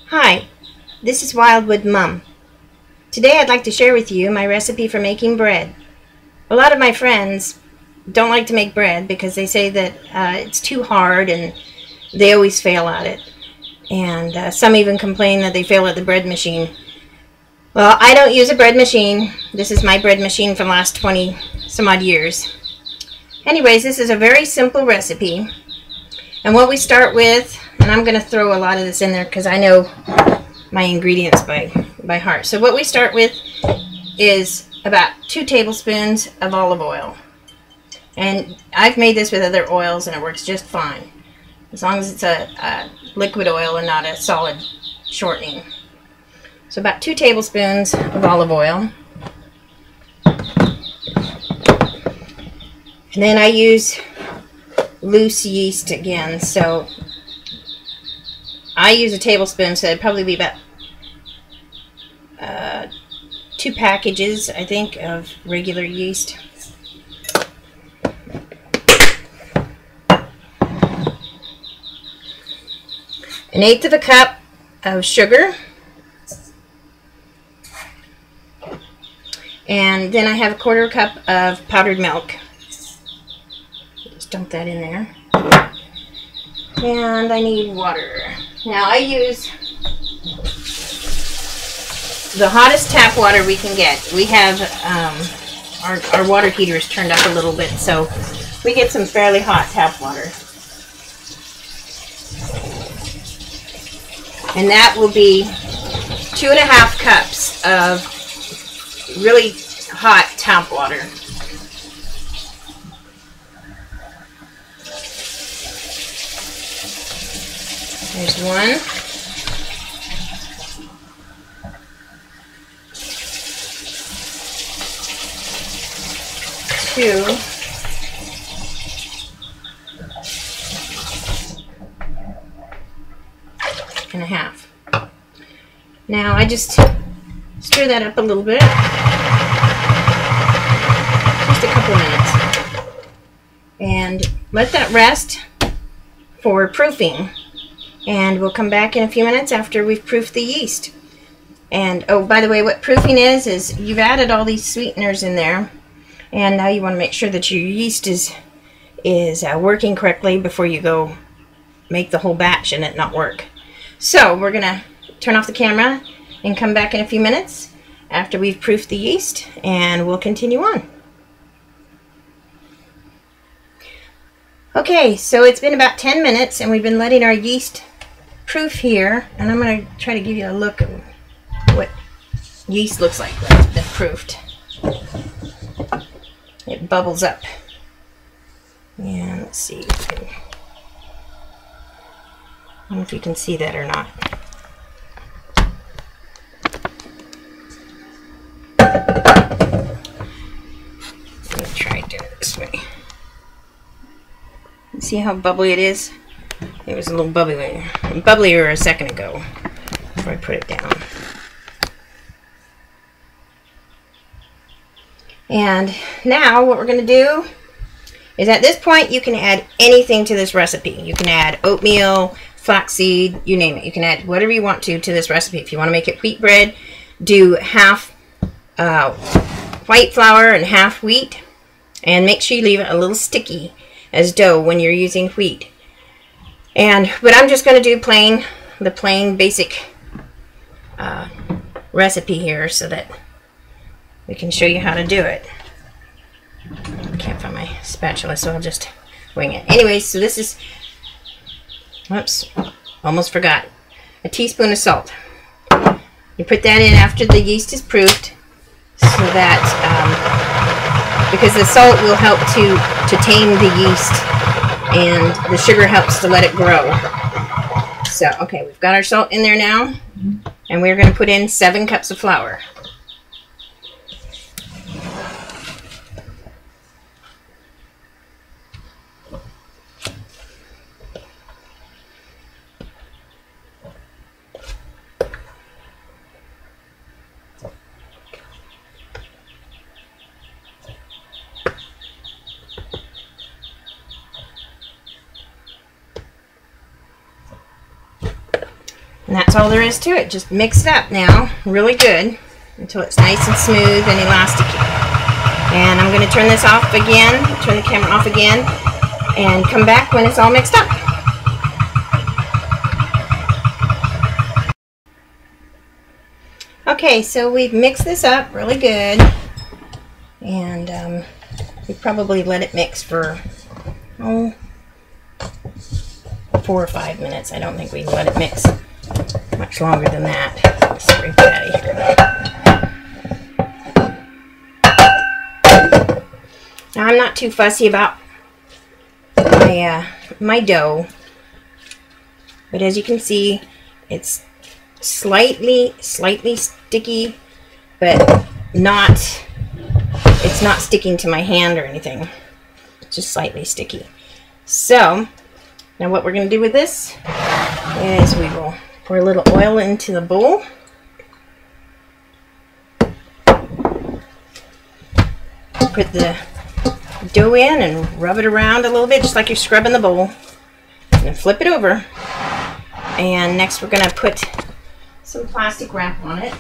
Hi, this is Wildwood Mum. Today I'd like to share with you my recipe for making bread. A lot of my friends don't like to make bread because they say that it's too hard and they always fail at it. And some even complain that they fail at the bread machine. Well, I don't use a bread machine. This is my bread machine for the last 20 some odd years. Anyways, this is a very simple recipe. And what we start with, and I'm going to throw a lot of this in there because I know my ingredients by heart. So what we start with is about 2 tablespoons of olive oil. And I've made this with other oils and it works just fine. As long as it's a liquid oil and not a solid shortening. So about 2 tablespoons of olive oil. And then I use loose yeast again, so I use a tablespoon, so it'd probably be about 2 packages, I think, of regular yeast. An 1/8 of a cup of sugar, and then I have a 1/4 cup of powdered milk. Just dump that in there. And I need water. Now I use the hottest tap water we can get. We have our water heater is turned up a little bit, so we get some fairly hot tap water. And that will be 2½ cups of really hot tap water. There's 1. 2. And a half. Now I just stir that up a little bit. Just a couple minutes. And let that rest for proofing. And we'll come back in a few minutes after we've proofed the yeast. And oh, by the way, what proofing is you've added all these sweeteners in there, and now you want to make sure that your yeast is working correctly before you go make the whole batch and it not work. So we're gonna turn off the camera and come back in a few minutes after we've proofed the yeast, and we'll continue on. Okay, so it's been about 10 minutes and we've been letting our yeast proof here, and I'm going to try to give you a look at what yeast looks like when it's been proofed. It bubbles up. And let's see. I don't know if you can see that or not. Let me try doing it this way. See how bubbly it is? It was a little bubblier a second ago before I put it down. And now what we're going to do is, at this point you can add anything to this recipe. You can add oatmeal, flaxseed, you name it. You can add whatever you want to this recipe. If you want to make it wheat bread, do half white flour and half wheat, and make sure you leave it a little sticky as dough when you're using wheat. But I'm just going to do the plain basic recipe here so that we can show you how to do it. I can't find my spatula, so I'll just wing it. Anyway, so this is, whoops, almost forgot, a teaspoon of salt. You put that in after the yeast is proofed, so that because the salt will help to tame the yeast, and the sugar helps to let it grow. So, okay, we've got our salt in there now, and we're going to put in 7 cups of flour. And that's all there is to it. Just mix it up now really good until it's nice and smooth and elasticy. And I'm going to turn this off again, turn the camera off again, and come back when it's all mixed up. Okay, so we've mixed this up really good, and we probably let it mix for 4 or 5 minutes. I don't think we can let it mix much longer than that. Let's scrape that out of here. Now I'm not too fussy about my dough, but as you can see, it's slightly sticky, but it's not sticking to my hand or anything. It's just slightly sticky. So now what we're going to do with this is we will pour a little oil into the bowl. Put the dough in and rub it around a little bit, just like you're scrubbing the bowl. And then flip it over. And next we're going to put some plastic wrap on it.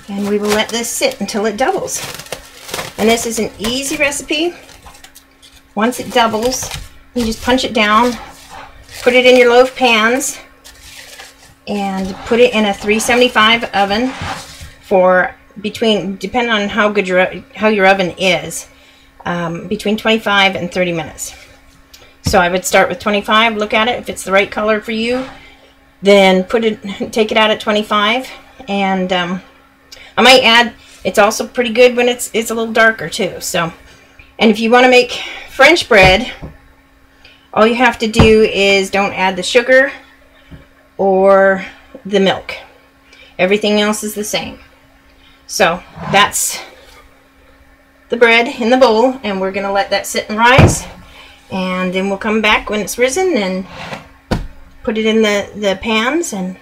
And we will let this sit until it doubles. And this is an easy recipe. Once it doubles, you just punch it down, put it in your loaf pans, and put it in a 375 oven for depending on how good your oven is, between 25 and 30 minutes. So I would start with 25, look at it. If it's the right color for you, then take it out at 25. And I might add, it's also pretty good when it's a little darker too. So, and if you want to make French bread, all you have to do is don't add the sugar or the milk. Everything else is the same. So that's the bread in the bowl, and we're going to let that sit and rise, and then we'll come back when it's risen and put it in the pans and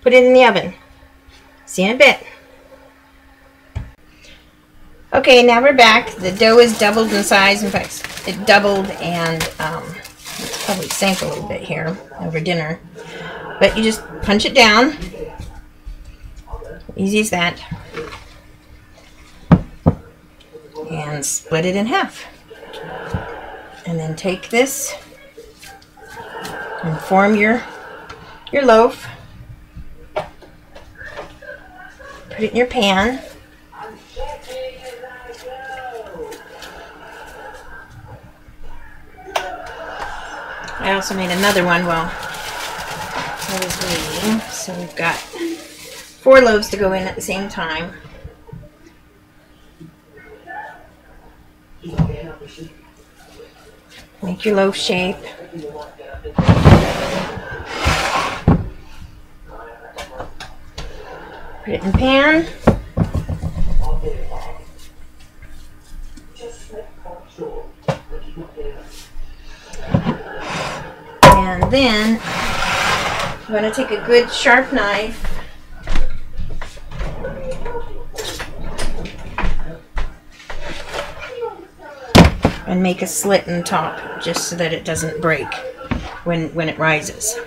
put it in the oven. See you in a bit. Okay, now we're back. The dough is doubled in size. In fact, it doubled, and it's probably sank a little bit here over dinner. But you just punch it down. Easy as that. And split it in half. And then take this and form your loaf. Put it in your pan. I also made another one while I was waiting. So we've got 4 loaves to go in at the same time. Make your loaf shape. Put it in the pan. And then I'm going to take a good sharp knife and make a slit in the top just so that it doesn't break when it rises.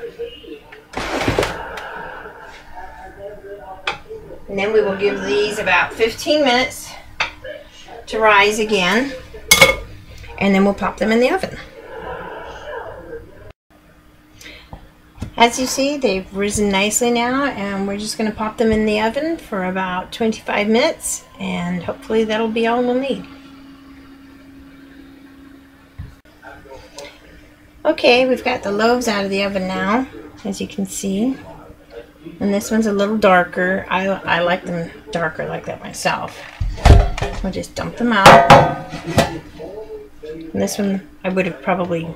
And then we will give these about 15 minutes to rise again, and then we'll pop them in the oven. As you see, they've risen nicely now, and we're just going to pop them in the oven for about 25 minutes, and hopefully that'll be all we'll need. Okay, we've got the loaves out of the oven now, as you can see. And this one's a little darker. I like them darker like that myself. I'll just dump them out. And this one, I would have probably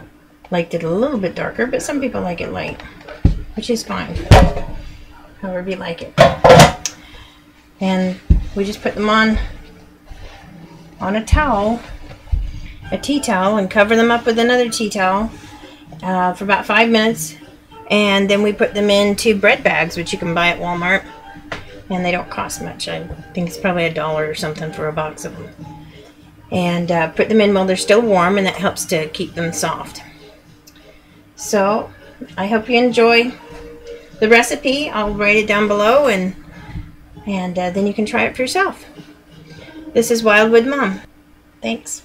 liked it a little bit darker, but some people like it light, which is fine. However you like it. And we just put them on a towel, a tea towel, and cover them up with another tea towel for about 5 minutes. And then we put them into bread bags, which you can buy at Walmart, and they don't cost much. I think it's probably $1 or something for a box of them. and put them in while they're still warm, and that helps to keep them soft. So I hope you enjoy the recipe. I'll write it down below, and then you can try it for yourself. This is Wildwood Mom. Thanks.